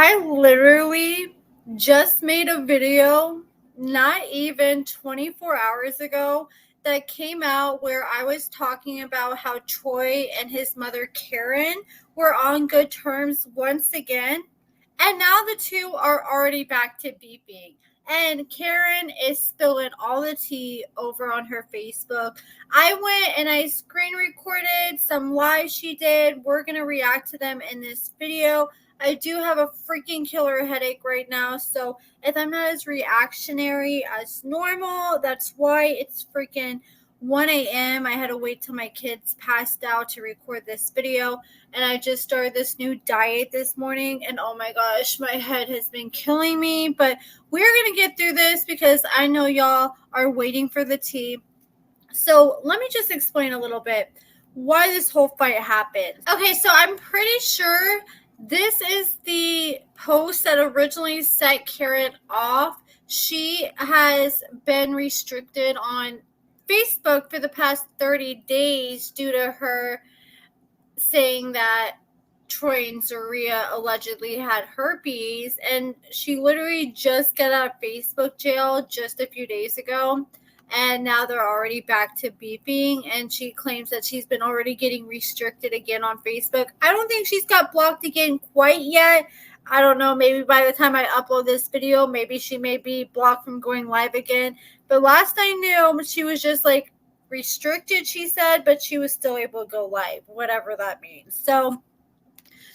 I literally just made a video not even 24 hours ago that came out where I was talking about how Troy and his mother Karen were on good terms once again. And now the two are already back to beefing. And Karen is spilling all the tea over on her Facebook. I went and I screen recorded some lives she did. We're going to react to them in this video. I do have a freaking killer headache right now, so if I'm not as reactionary as normal, that's why. It's freaking 1 a.m. I had to wait till my kids passed out to record this video, and I just started this new diet this morning, and oh my gosh, my head has been killing me, but we're going to get through this because I know y'all are waiting for the tea. So let me just explain a little bit why this whole fight happened. Okay, so I'm pretty sure this is the post that originally set Karen off. She has been restricted on Facebook for the past 30 days due to her saying that Troy and Zeruiah allegedly had herpes, and she literally just got out of Facebook jail just a few days ago. And now they're already back to beefing, and she claims that she's been already getting restricted again on Facebook. I don't think she's got blocked again quite yet. I don't know, maybe by the time I upload this video, maybe she may be blocked from going live again. But last I knew, she was just like restricted, she said, but she was still able to go live, whatever that means. So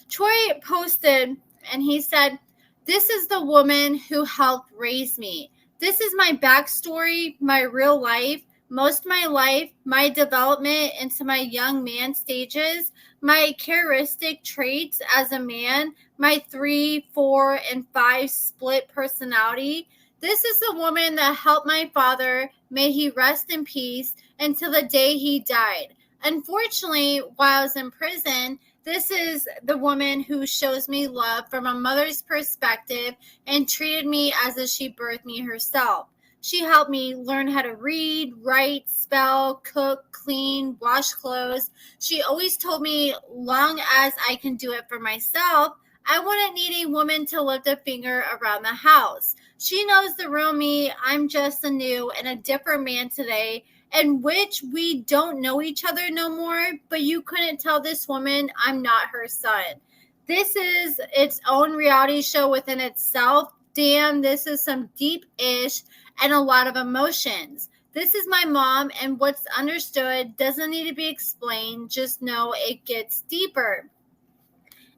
Troy posted, and he said, "This is the woman who helped raise me. This is my backstory, my real life, most of my life, my development into my young man stages, my characteristic traits as a man, my 3, 4, and 5 split personality. This is the woman that helped my father, may he rest in peace, until the day he died. Unfortunately, while I was in prison, this is the woman who shows me love from a mother's perspective and treated me as if she birthed me herself. She helped me learn how to read, write, spell, cook, clean, wash clothes. She always told me, long as I can do it for myself, I wouldn't need a woman to lift a finger around the house. She knows the real me. I'm just a new and a different man today, in which we don't know each other no more, but you couldn't tell this woman I'm not her son." This is its own reality show within itself. Damn, this is some deep-ish and a lot of emotions. This is my mom, and what's understood doesn't need to be explained. Just know it gets deeper.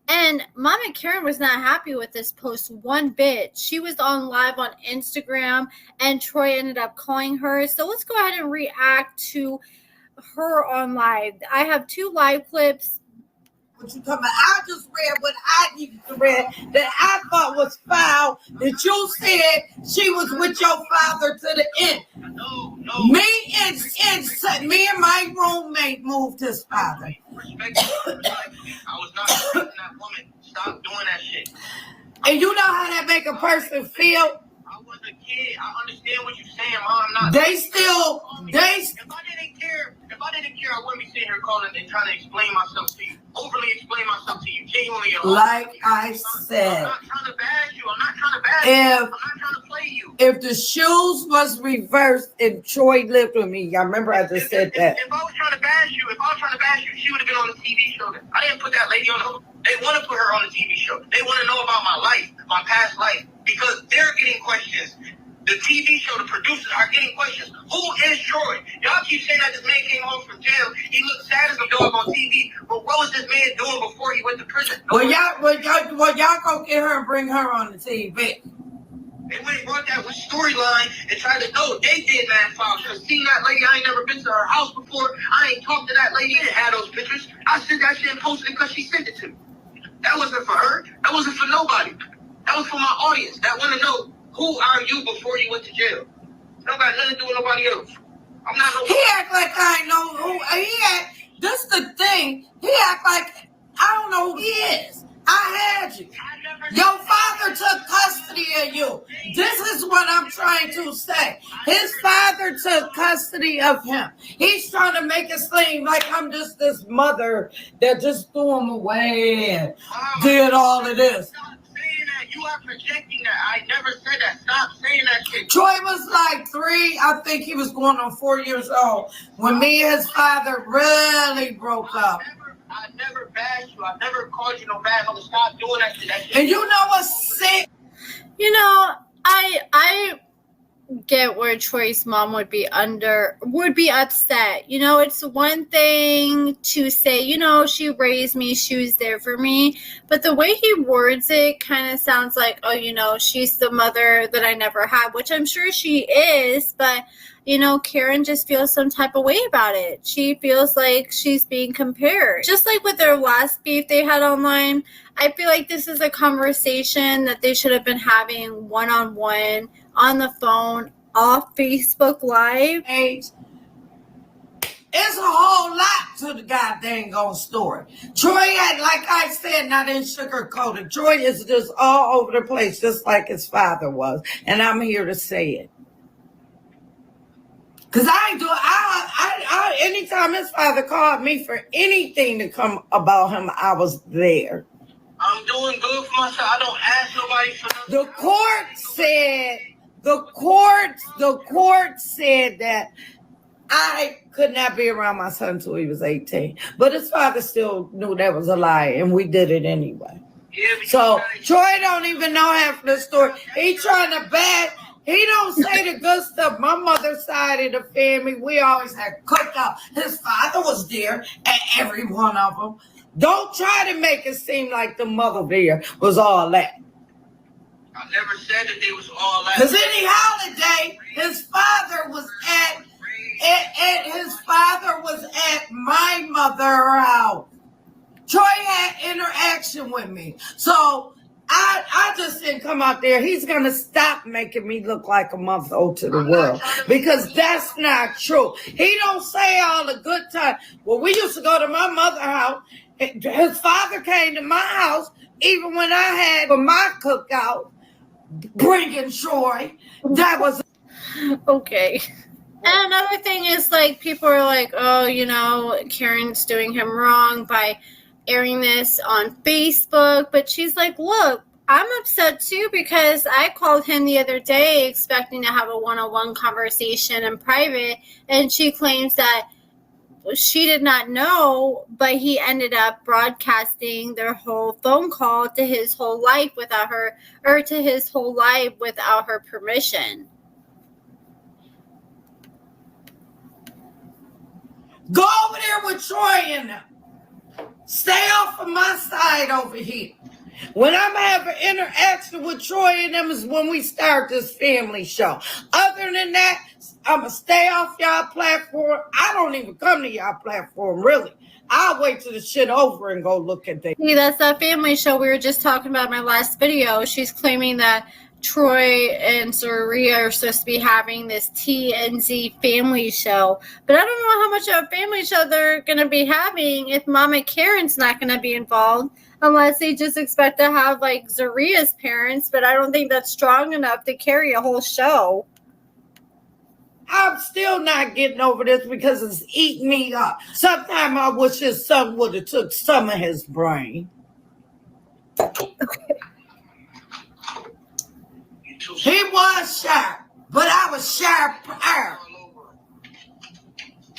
And Mama Karen was not happy with this post one bit. She was on live on Instagram, and Troy ended up calling her. So let's go ahead and react to her on live. I have 2 live clips. What you talking about? I just read what I needed to read that I thought was foul. That you said she was with your father to the end. No. Me and my roommate moved his father. Respect. I was not respecting that woman. Stop doing that shit. And you know how that make a person feel? I was a kid. I understand what you're saying, Mom. Not. If I didn't care, I wouldn't be sitting here calling and trying to explain myself to you. Overly explain myself to you. Genuinely. Like I said. I'm not trying to bash you. I'm not trying to bash you. I'm not trying to play you. If the shoes was reversed and Troy lived with me, I remember I just said that. If I was trying to bash you, she would have been on the TV show. I didn't put that lady on the. They want to put her on the TV show. They want to know about my life, my past life, because they're getting questions. The TV show, the producers are getting questions. Who is Troy? Y'all keep saying that this man came home from jail. He looked sad as a dog on TV. But what was this man doing before he went to prison? Well, y'all go get her and bring her on the TV. They went and brought that storyline and tried to know they did mad foul. Should have seen that lady. I ain't never been to her house before. I ain't talked to that lady. I didn't have those pictures. I sent that shit and posted it because she sent it to me. That wasn't for her. That wasn't for nobody. That was for my audience that want to know, who are you before you went to jail? It don't got nothing to do with nobody else. I'm not nobody. He act like I know who he act. This the thing. He act like I don't know who he is. I had you. Your father took custody of you. This is what I'm trying to say. His father took custody of him. He's trying to make it seem like I'm just this mother that just threw him away and did all of this. Stop saying that. are projecting that. I never said that. Stop saying that shit. Troy was like 3. I think he was going on 4 years old when me and his father really broke up. I never bashed you. I never called you no bad mother. Stop doing that shit. And you know what's sick? You know, I get where Troy's mom would be upset. You know, it's one thing to say, you know, she raised me, she was there for me, but the way he words it kind of sounds like, oh, you know, she's the mother that I never had, which I'm sure she is, but you know, Karen just feels some type of way about it. She feels like she's being compared. Just like with their last beef they had online, I feel like this is a conversation that they should have been having one-on-one, on the phone, off Facebook Live. It's a whole lot to the goddamn gone story. Troy had, like I said, not in sugarcoated. Troy is just all over the place, just like his father was. And I'm here to say it. Because anytime his father called me for anything to come about him, I was there. I'm doing good for myself. I don't ask nobody for nothing. The court said that I could not be around my son until he was 18. But his father still knew that was a lie, and we did it anyway. Yeah, So Troy don't even know half the story. He trying to bad. He don't say the good stuff. My mother's side of the family, we always had cookout. His father was there at every one of them. Don't try to make it seem like the mother there was all that. I never said that they was all that. Because any holiday, his father was at my mother's house. Troy had interaction with me. So I just didn't come out there. He's going to stop making me look like a month old to the world. Because that's not true. He don't say all the good time. Well, we used to go to my mother's house. His father came to my house, even when I had my cookout, bringing Troy. That was okay. And another thing is, like, people are like, oh, you know, Karen's doing him wrong by airing this on Facebook. But she's like, look, I'm upset too because I called him the other day expecting to have a one-on-one conversation in private, and she claims that she did not know, but he ended up broadcasting their whole phone call to his whole life without her, or to his whole life without her permission. Go over there with Troy and them. Stay off of my side over here. When I'm having interaction with Troy and them is when we start this family show. Other than that, I'm going to stay off y'all platform. I don't even come to y'all platform, really. I'll wait till the shit over and go look at that. See, that's that family show we were just talking about in my last video. She's claiming that Troy and Zeruiah are supposed to be having this TNZ family show. But I don't know how much of a family show they're going to be having if Mama Karen's not going to be involved, unless they just expect to have, like, Zeruiah's parents. But I don't think that's strong enough to carry a whole show. I'm still not getting over this because it's eating me up. Sometimes I wish his son would have took some of his brain. He was sharp, but I was sharper.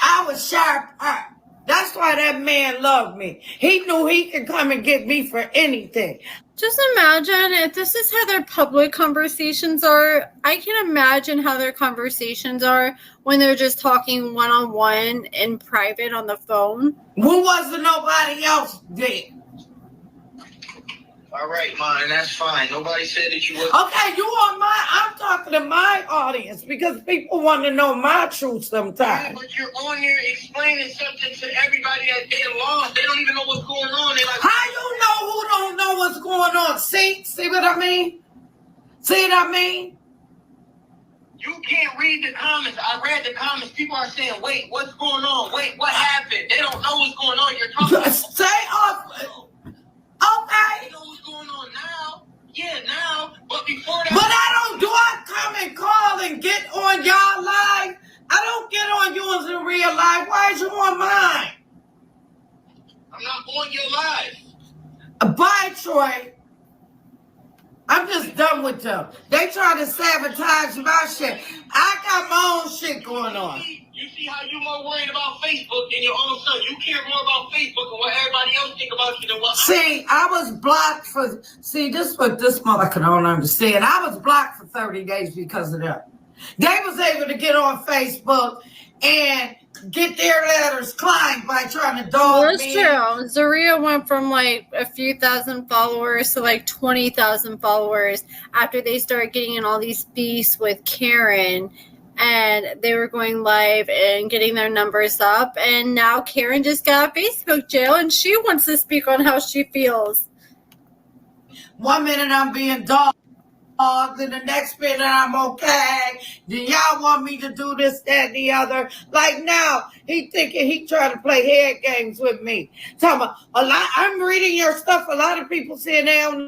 I was sharper. That's why that man loved me. He knew he could come and get me for anything. Just imagine if this is how their public conversations are. I can imagine how their conversations are when they're just talking one-on-one in private on the phone. When wasn't nobody else there? All right, Ma, and that's fine. Nobody said that you was. Okay, I'm talking to my audience because people want to know my truth sometimes. Yeah, but you're on here explaining something to everybody that they lost. They don't even know what's going on. They like, how you know who don't know what's going on? See what I mean? See what I mean? You can't read the comments. I read the comments. People are saying, wait, what's going on? Wait, what happened? They don't know what's going on. You're talking. Stay off. Okay. They know what's going on now. Yeah, now. But before that. But do I come and call and get on y'all live? I don't get on yours in real life. Why is you on mine? I'm not on your live. Bye, Troy. I'm just done with them. They try to sabotage my shit. I got my own shit going on. You see how you more worried about Facebook than your own son. You care more about Facebook and what everybody else think about you than what I was blocked for... See, this is what this motherfucker don't understand. I was blocked for 30 days because of that. They was able to get on Facebook and get their letters climbed by trying to dog me. That's true. Zeruiah went from like a few thousand followers to like 20,000 followers after they started getting in all these beefs with Karen, and they were going live and getting their numbers up. And now Karen just got out of Facebook jail, and she wants to speak on how she feels. 1 minute I'm being dogged, then the next minute I'm okay. Then y'all want me to do this, that, and the other. Like now, he thinking he trying to play head games with me. Talking about I'm reading your stuff. A lot of people saying they don't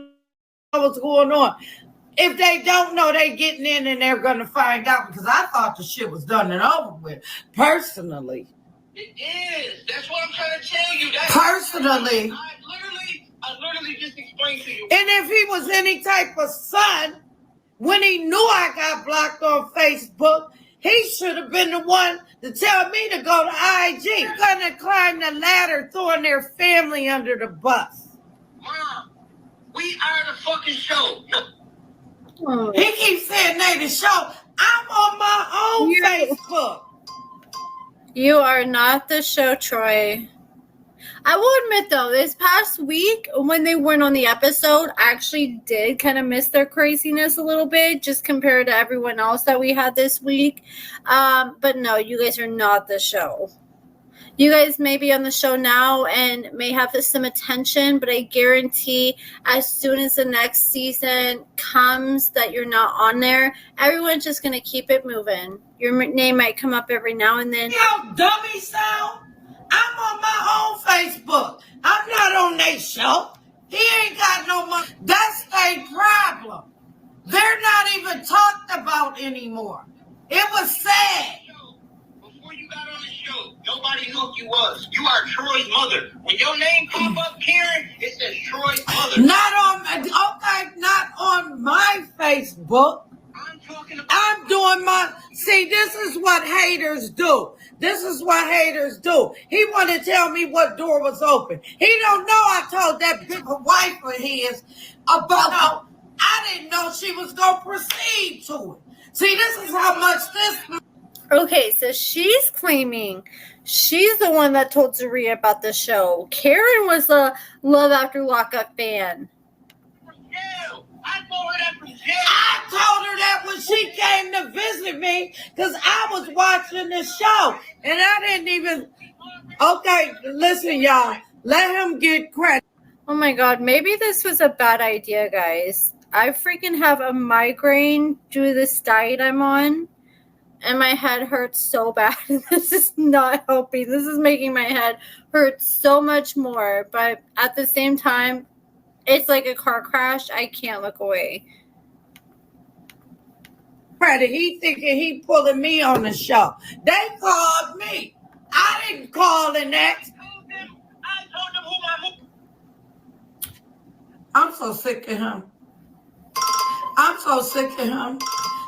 know what's going on. If they don't know, they getting in and they're going to find out, because I thought the shit was done and over with. Personally. it is. That's what I'm trying to tell you. Personally. I literally just explained to you. And if he was any type of son, when he knew I got blocked on Facebook, he should have been the one to tell me to go to IG. Gonna climb the ladder, throwing their family under the bus. Mom, we are the fucking show. He keeps saying they the show. I'm on my own Facebook. You are not the show, Troy. I will admit, though, this past week, when they weren't on the episode, I actually did kind of miss their craziness a little bit, just compared to everyone else that we had this week. But no, you guys are not the show. You guys may be on the show now and may have some attention, but I guarantee as soon as the next season comes that you're not on there, everyone's just going to keep it moving. Your name might come up every now and then. You know, dummy sound? I'm on my own Facebook. I'm not on their show. He ain't got no money. That's their problem. They're not even talked about anymore. It was sad. Before you got on the show, nobody knew who you was. You are Troy's mother. When your name pop up, Karen, it says Troy's mother. Not on my Facebook. I'm talking about. I'm doing my... See, this is what haters do. This is what haters do. He want to tell me what door was open. He don't know I told that big wife of his about... I didn't know she was going to proceed to it. See, this is how much this... Okay, so she's claiming she's the one that told Zeruiah about the show. Karen was a Love After Lockup fan. I told her that from jail. I told her that when she came to visit me, because I was watching the show. And I didn't even... Okay, listen, y'all. Let him get credit. Oh my God, maybe this was a bad idea, guys. I freaking have a migraine due to this diet I'm on. And my head hurts so bad. This is not helping. This is making my head hurt so much more. But at the same time, it's like a car crash. I can't look away. Credit. He thinking he pulling me on the show. They called me. I didn't call and ask. I told them who my... I'm so sick of him. I'm so sick of him.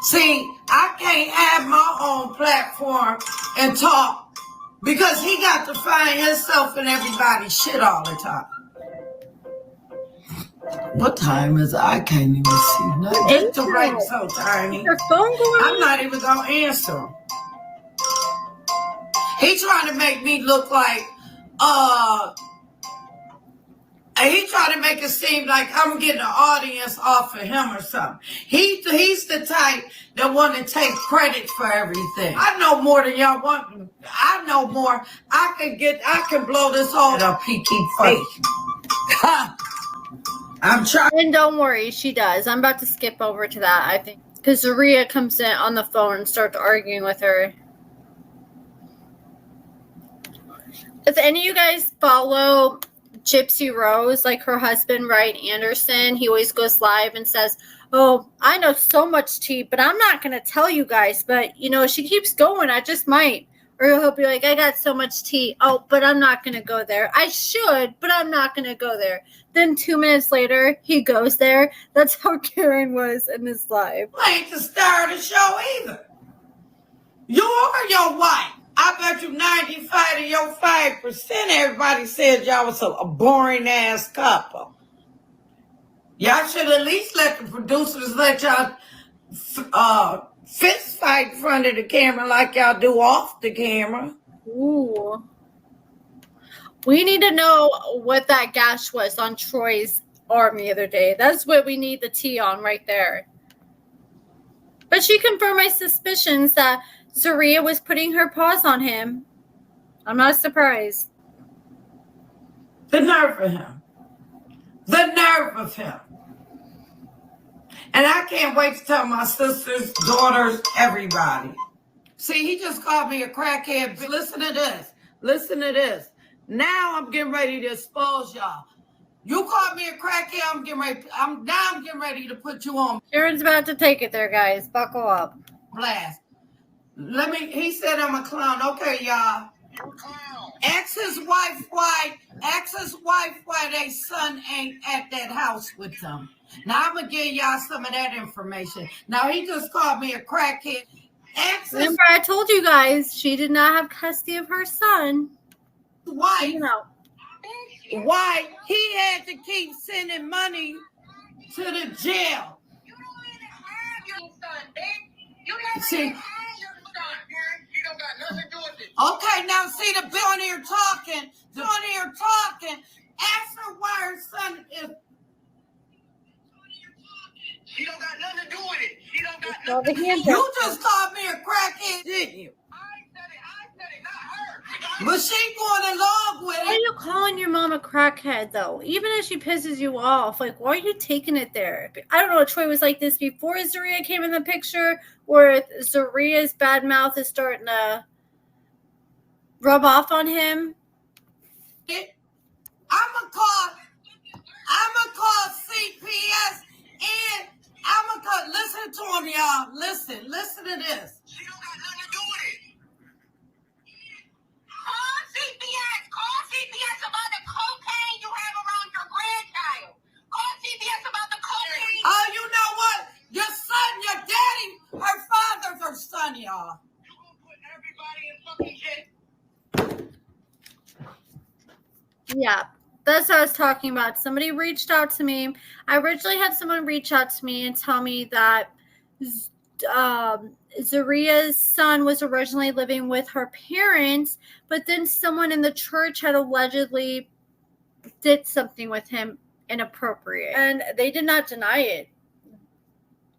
See, I can't have my own platform and talk because he got to find himself in everybody's shit all the time. What time is it? I can't even see nothing. It's the right so tiny. Your phone going? I'm not even going to answer him. He trying to make me look like, he trying to make it seem like I'm getting an audience off of him or something. He's the type that want to take credit for everything. I know more than y'all want. I know more. I can blow this whole up. He keep fighting. I'm trying. And don't worry, she does. I'm about to skip over to that, I think. Because Zeruiah comes in on the phone and starts arguing with her. If any of you guys follow Gypsy Rose, like her husband, Ryan Anderson, he always goes live and says, oh, I know so much tea, but I'm not going to tell you guys. But, you know, she keeps going. I just might. Or he'll be like, I got so much tea. Oh, but I'm not going to go there. I should, but I'm not going to go there. Then 2 minutes later, he goes there. That's how Karen was in his life. I ain't the star of the show either. You are your wife. I bet you 95 to your 5% everybody said y'all was a boring ass couple. Y'all should at least let the producers let y'all fist fight in front of the camera like y'all do off the camera. Ooh. We need to know what that gash was on Troy's arm the other day. That's what we need the tea on right there. But she confirmed my suspicions that Zeruiah was putting her paws on him. I'm not surprised. The nerve of him. The nerve of him. And I can't wait to tell my sisters, daughters, everybody. See, he just called me a crackhead. Listen to this. Listen to this. Now I'm getting ready to expose y'all. You called me a crackhead. I'm getting ready to put you on Karen's about to take it there, guys. Buckle up. blast. He said I'm a clown. Okay, y'all. Ask his wife why their son ain't at that house with them. Now I'm gonna give y'all some of that information. Now he just called me a crackhead. Remember, I told you guys she did not have custody of her son. Why he had to keep sending money to the jail. You don't even have your son, bitch. You never See, even had your son, Karen. She don't got nothing to do with it. okay, now see the bill on here talking. Ask her why her son is. She don't got nothing to do with it. She don't got Well, nothing to do with it. You just called me a crackhead, didn't you? I said it, not her. But she going along with Why are it. you calling your mom a crackhead, though? Even if she pisses you off, like, why are you taking it there? I don't know if Troy was like this before Zeruiah came in the picture, or if Zeruiah's bad mouth is starting to rub off on him. I'm gonna call CPS and I'm gonna call. Listen to him, y'all. Listen to this. She don't got nothing to do with it. Call CPS about the cocaine you have around your grandchild. Call CPS about the cocaine. Oh, you know what? Your son, your daddy, her father's her son, y'all. You gonna put everybody in fucking jail. Yeah, that's what I was talking about. Somebody reached out to me. I originally had someone reach out to me and tell me that Zeruiah's son was originally living with her parents, but then someone in the church had allegedly did something with him inappropriate. And they did not deny it.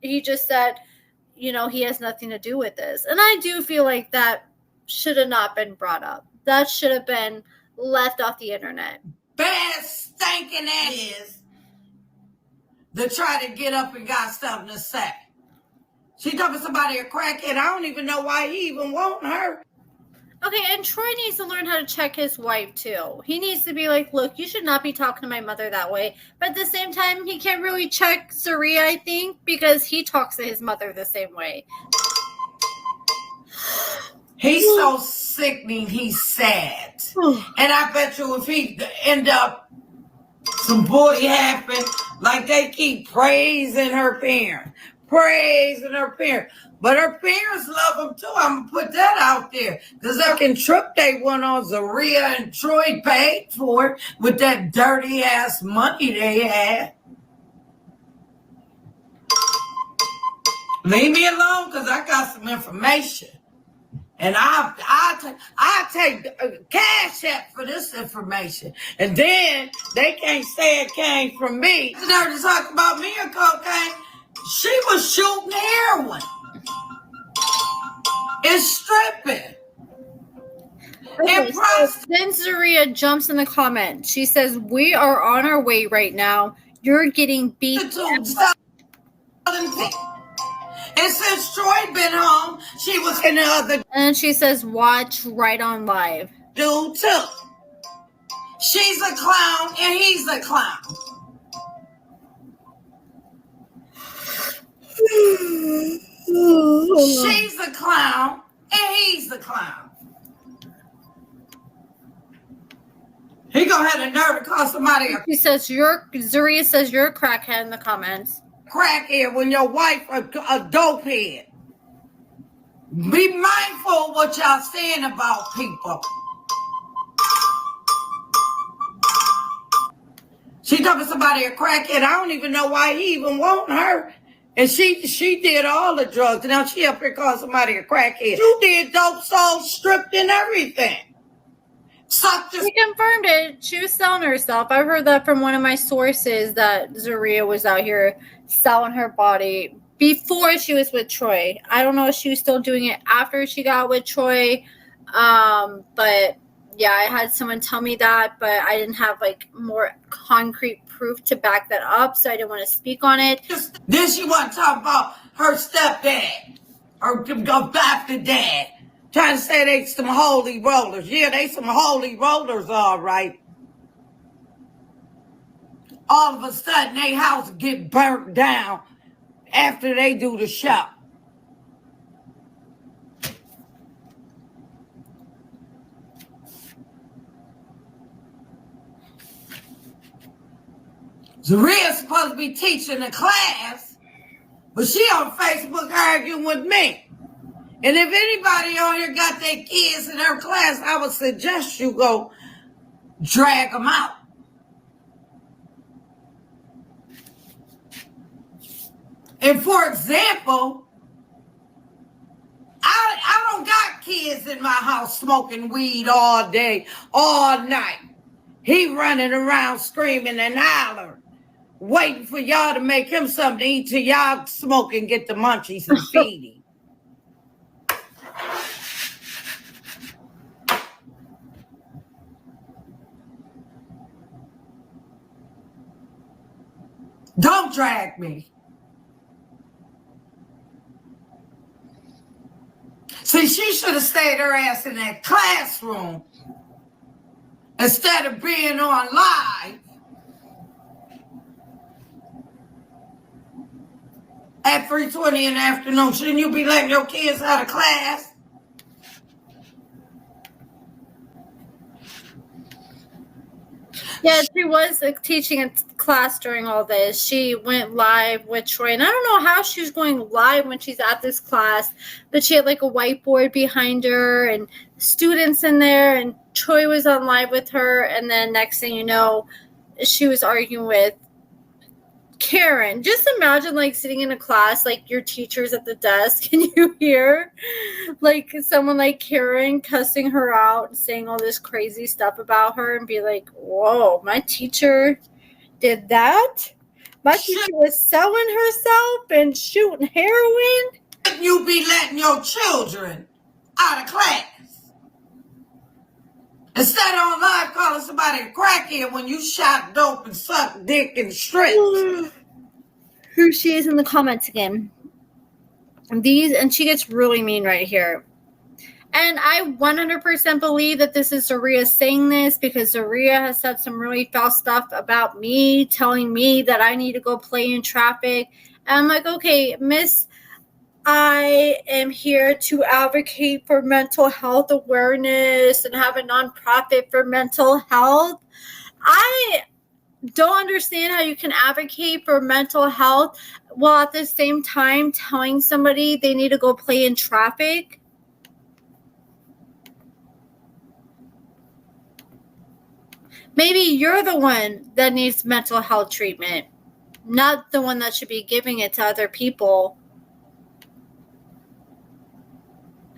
He just said, he has nothing to do with this. And I do feel like that should have not been brought up. That should have been left off the internet. Bad stinking ass is to try to get up and got something to say. She talking to somebody a crackhead. I don't even know why he even want her. Okay, and Troy needs to learn how to check his wife, too. He needs to be like, look, you should not be talking to my mother that way. But at the same time, he can't really check Zeruiah, I think, because he talks to his mother the same way. He's so sickening, he's sad. And I bet you if he end up, some bullshit happen, like they keep praising her parents. But her parents love him too. I'm going to put that out there. Because that fucking trip they went on, Zeruiah and Troy paid for it with that dirty ass money they had. Leave me alone because I got some information. And I take CASHAPP for this information. And then they can't say it came from me. They're to talk about me and cocaine. She was shooting heroin. And stripping. Okay, so then Zeruiah jumps in the comment. She says, we are on our way right now. You're getting beat. And since Troy been home, she was in the other. And she says, watch right on live. Dude, too. She's a clown and he's a clown. She's a clown and he's a clown. gonna have the nerve to call somebody a She says Zeruiah says you're a crackhead in the comments. crackhead when your wife a dopehead. Be mindful of what y'all saying about people. She talking somebody a crackhead. I don't even know why he even want her. And she did all the drugs. Now she up here calling somebody a crackhead. You did dope, sold, stripped, and everything. Sucked this. She confirmed it. She was selling herself. I've heard that from one of my sources that Zeruiah was out here selling her body before she was with Troy. I don't know if she was still doing it after she got with Troy. But yeah, I had someone tell me that, but I didn't have like more concrete proof to back that up, so I didn't want to speak on it. Then she want to talk about her stepdad or adopted dad. Trying to say they some holy rollers. Yeah, they some holy rollers, all right. All of a sudden, their house get burnt down after they do the show. Zeruiah's supposed to be teaching a class, but she on Facebook arguing with me. And if anybody on here got their kids in her class, I would suggest you go drag them out. And for example, I don't got kids in my house smoking weed all day, all night. He running around screaming and hollering, waiting for y'all to make him something to eat till y'all smoke and get the munchies and feed him. Don't drag me. See, she should have stayed her ass in that classroom instead of being on live at 3:20 in the afternoon. Shouldn't you be letting your kids out of class? Yeah, she was teaching a class during all this. She went live with Troy, and I don't know how she's going live when she's at this class, but she had like a whiteboard behind her and students in there, and Troy was on live with her, and then next thing you know, she was arguing with Karen. Just imagine like sitting in a class, like your teacher's at the desk, and you hear like someone like Karen cussing her out and saying all this crazy stuff about her, and be like, whoa, my teacher did that? My teacher was selling herself and shooting heroin? You be letting your children out of class instead of on live calling somebody a crackhead when you shot dope and sucked dick and stripped. Who she is in the comments again. And she gets really mean right here. And I 100% believe that this is Zeruiah saying this because Zeruiah has said some really foul stuff about me, telling me that I need to go play in traffic. And I'm like, okay, miss, I am here to advocate for mental health awareness and have a nonprofit for mental health. I don't understand how you can advocate for mental health while at the same time telling somebody they need to go play in traffic. Maybe you're the one that needs mental health treatment, not the one that should be giving it to other people.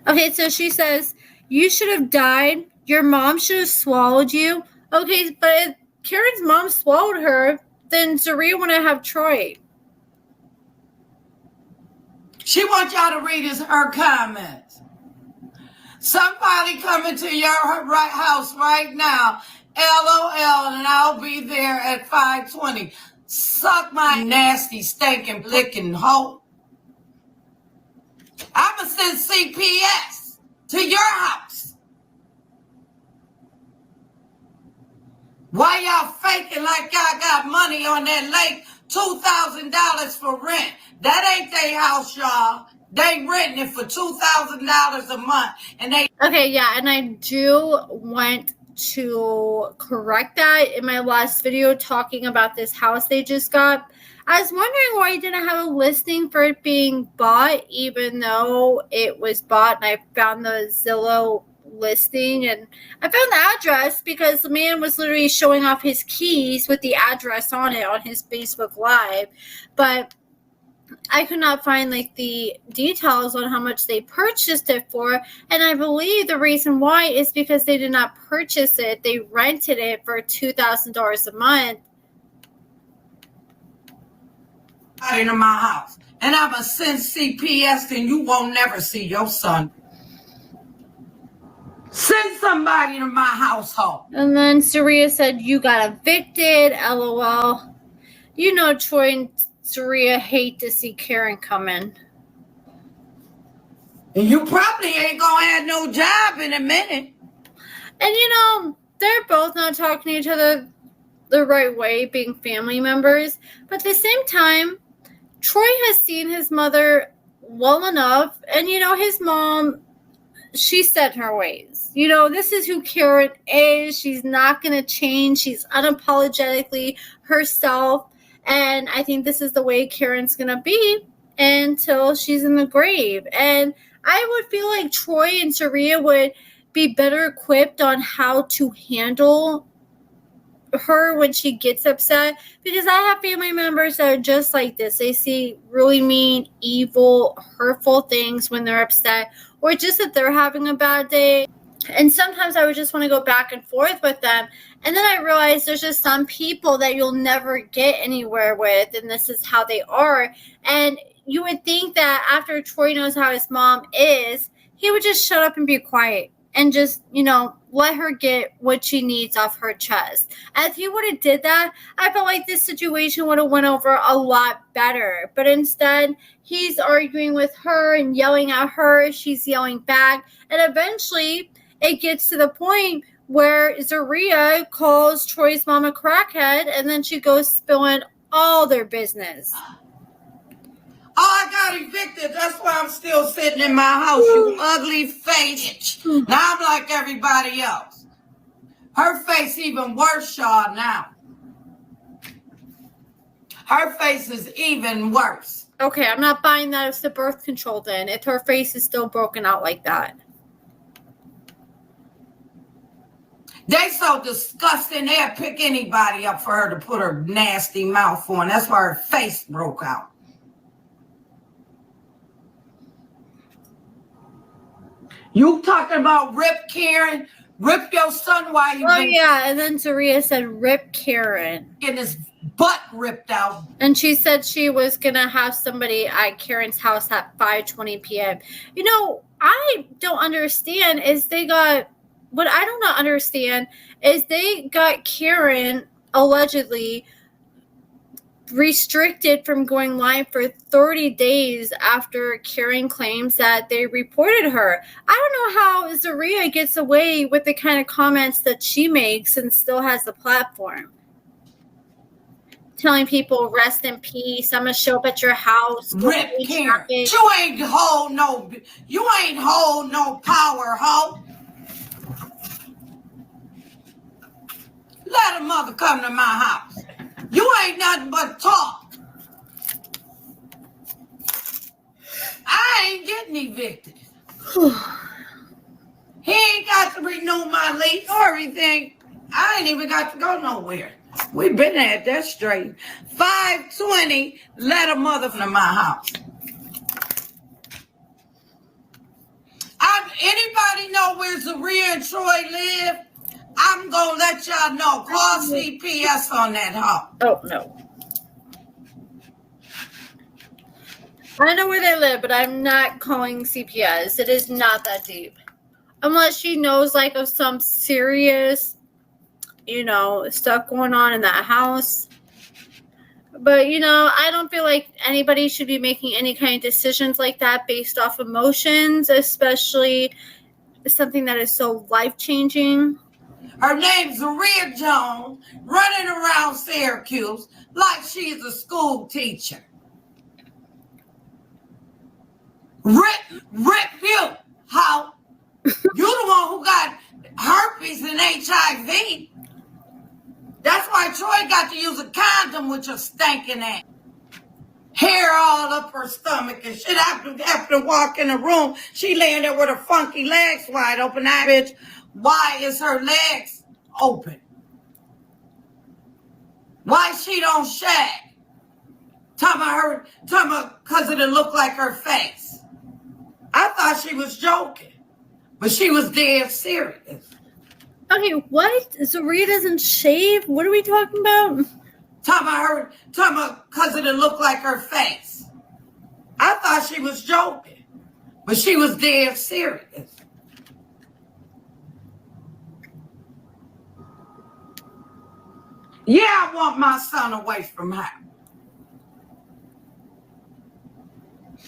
Okay, so she says, you should have died. Your mom should have swallowed you. Okay, but if Karen's mom swallowed her, then Zeruiah want to have Troy. She wants y'all to read her comments. Somebody coming to your house right now. LOL, and I'll be there at 5:20. Suck my nasty, stinking, licking hole. I'ma send CPS to your house. Why y'all faking like y'all got money on that lake? $2,000 for rent. That ain't their house, y'all. They renting it for $2,000 a month, and they. Okay, yeah, and I do want to correct that in my last video talking about this house they just got. I was wondering why I didn't have a listing for it being bought, even though it was bought, and I found the Zillow listing and I found the address because the man was literally showing off his keys with the address on it on his Facebook Live, but I could not find like the details on how much they purchased it for, and I believe the reason why is because they did not purchase it. They rented it for $2,000 a month. Into my house, and I'ma send CPS, and you won't never see your son. Send somebody to my household. And then Zeruiah said, "You got evicted, LOL." You know, Troy and Zeruiah hate to see Karen come in. And you probably ain't gonna have no job in a minute. And you know, they're both not talking to each other the right way, being family members. But at the same time, Troy has seen his mother well enough, and you know, his mom, she's set in her ways. You know, this is who Karen is. She's not going to change. She's unapologetically herself, and I think this is the way Karen's going to be until she's in the grave. And I would feel like Troy and Zeruiah would be better equipped on how to handle her when she gets upset, because I have family members that are just like this. They see really mean, evil, hurtful things when they're upset, or just that they're having a bad day. And sometimes I would just want to go back and forth with them. And then I realized there's just some people that you'll never get anywhere with, and this is how they are. And you would think that after Troy knows how his mom is, he would just shut up and be quiet and just, you know, let her get what she needs off her chest. If he would have did that, I felt like this situation would have went over a lot better. But instead, he's arguing with her and yelling at her. She's yelling back. And eventually, it gets to the point where Zeruiah calls Troy's mom a crackhead, and then she goes spilling all their business. Oh, I got evicted. That's why I'm still sitting in my house, you ugly face. Now I'm like everybody else. Her face even worse, y'all, now. Her face is even worse. Okay, I'm not buying that as the birth control then, if her face is still broken out like that. They so disgusting, they'll pick anybody up for her to put her nasty mouth on. That's why her face broke out. You talking about rip Karen? Rip your son while you yeah, and then Zeruiah said rip Karen. Getting his butt ripped out. And she said she was going to have somebody at Karen's house at 5:20 p.m. You know, I don't understand is what I do not understand is they got Karen allegedly restricted from going live for 30 days after Karen claims that they reported her. I don't know how Zeruiah gets away with the kind of comments that she makes and still has the platform. Telling people rest in peace, I'm gonna show up at your house. Rip Karen. You ain't hold no power, hoe. Let a mother come to my house. You ain't nothing but talk. I ain't getting evicted. He ain't got to renew my lease or everything. I ain't even got to go nowhere. We've been at that straight. 5:20, let a mother come to my house. Anybody know where Zeruiah and Troy live? I'm going to let y'all know. Call CPS on that house. Oh, no. I know where they live, but I'm not calling CPS. It is not that deep. Unless she knows, like, of some serious, you know, stuff going on in that house. But, you know, I don't feel like anybody should be making any kind of decisions like that based off emotions, especially something that is so life-changing. Her name's Zeruiah Jones, running around Syracuse like she's a school teacher. Rip you, how? You the one who got herpes and HIV. That's why Troy got to use a condom with your stinking ass. Hair all up her stomach and shit. After to walk in the room, she laying there with her funky legs wide open. That bitch, why is her legs open? Why she don't shag? Talking about because it looked like her face. I thought she was joking, but she was dead serious. Okay, what? Zeruiah doesn't shave? What are we talking about? Talking about because it looked like her face. I thought she was joking, but she was dead serious. Yeah, I want my son away from her.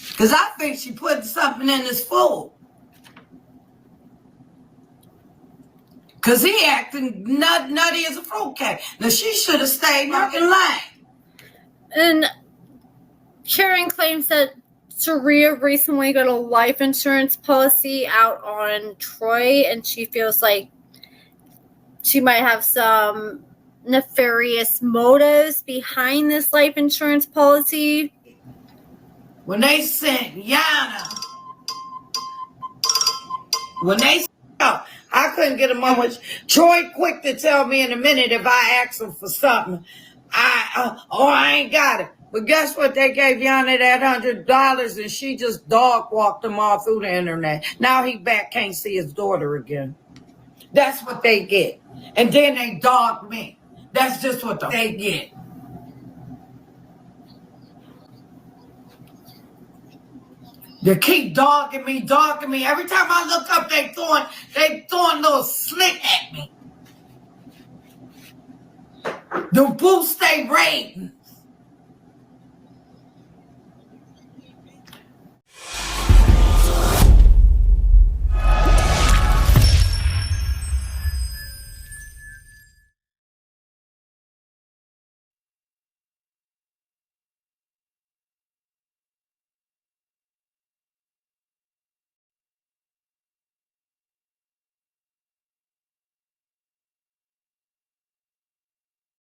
Because I think she put something in his food. Because he acting nutty as a fruitcake. Now, she should have stayed fucking line. And Karen claims that Zeruiah recently got a life insurance policy out on Troy, and she feels like she might have some nefarious motives behind this life insurance policy. When they sent Yana, I couldn't get a moment. Troy quick to tell me in a minute if I ask him for something. I ain't got it. But guess what? They gave Yana that $100 and she just dog walked him all through the internet. Now he back, can't see his daughter again. That's what they get. And then they dog me. That's just what they get. They keep dogging me. Every time I look up, they throwing little slick at me. The boost they raiding.